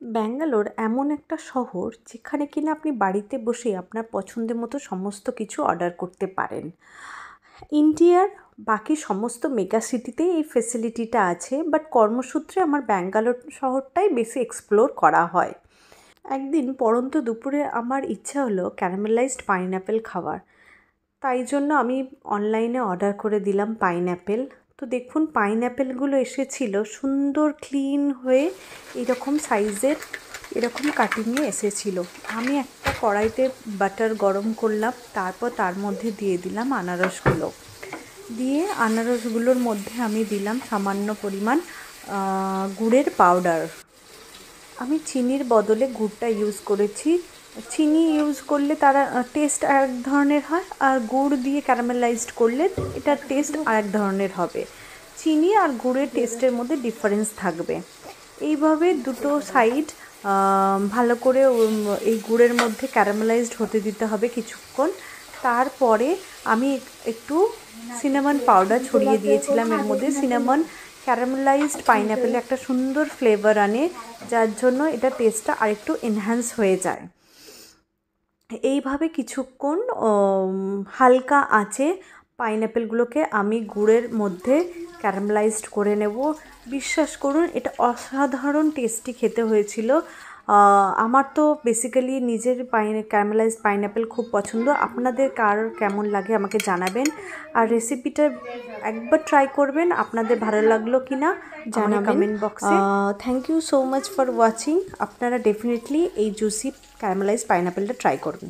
ব্যাঙ্গালোর এমন একটা শহর যেখানে কিনা আপনি বাড়িতে বসে আপনার পছন্দের মতো সমস্ত কিছু অর্ডার করতে পারেন। ইন্ডিয়ার বাকি সমস্ত মেগা সিটিতেই এই ফেসিলিটিটা আছে, বাট কর্মসূত্রে আমার ব্যাঙ্গালোর শহরটাই বেশি এক্সপ্লোর করা হয়। একদিন পড়ন্ত দুপুরে আমার ইচ্ছা হলো ক্যারামেলাইজড পাইনঅ্যাপেল খাওয়ার। তাই জন্য আমি অনলাইনে অর্ডার করে দিলাম পাইনঅ্যাপেল। তো দেখুন পাইনঅ্যাপেলগুলো এসেছিল সুন্দর ক্লিন হয়ে এইরকম সাইজের, এরকম কাটিংয়ে এসেছিল। আমি একটা কড়াইতে বাটার গরম করলাম, তারপর তার মধ্যে দিয়ে দিলাম আনারসগুলো। দিয়ে আনারসগুলোর মধ্যে আমি দিলাম সামান্য পরিমাণ গুড়ের পাউডার। আমি চিনির বদলে গুড়টা ইউজ করেছি। চিনি ইউজ করলে তারা টেস্ট আরেক ধরনের হয়, আর গুড় দিয়ে ক্যারামেলাইজড করলে এটার টেস্ট আরেক ধরনের হবে। চিনি আর গুড়ের টেস্টের মধ্যে ডিফারেন্স থাকবে। এইভাবে দুটো সাইড ভালো করে এই গুড়ের মধ্যে ক্যারামেলাইজড হতে দিতে হবে কিছুক্ষণ। তারপরে আমি একটু সিনামন পাউডার ছড়িয়ে দিয়েছিলাম এর মধ্যে। সিনামন ক্যারামেলাইজড পাইনঅ্যাপেলে একটা সুন্দর ফ্লেভার আনে, যার জন্য এটা টেস্টটা আরেকটু এনহ্যান্স হয়ে যায়। এইভাবে কিছুক্ষণ হালকা আঁচে পাইনঅ্যাপেলগুলোকে আমি গুড়ের মধ্যে ক্যারামেলাইজড করে নেব। বিশ্বাস করুন এটা অসাধারণ টেস্টি খেতে হয়েছিল। আমার তো বেসিক্যালি নিজের ক্যারামেলাইজড পাইনঅ্যাপেল খুব পছন্দ। আপনাদের কার কেমন লাগে আমাকে জানাবেন, আর রেসিপিটা একবার ট্রাই করবেন। আপনাদের ভালো লাগলো কি না জানাবেন কমেন্ট বক্সে। Thank you so much for watching. আপনারা ডেফিনেটলি এই জুসি ক্যারামেলাইজড পাইনঅ্যাপেলটা ট্রাই করবেন।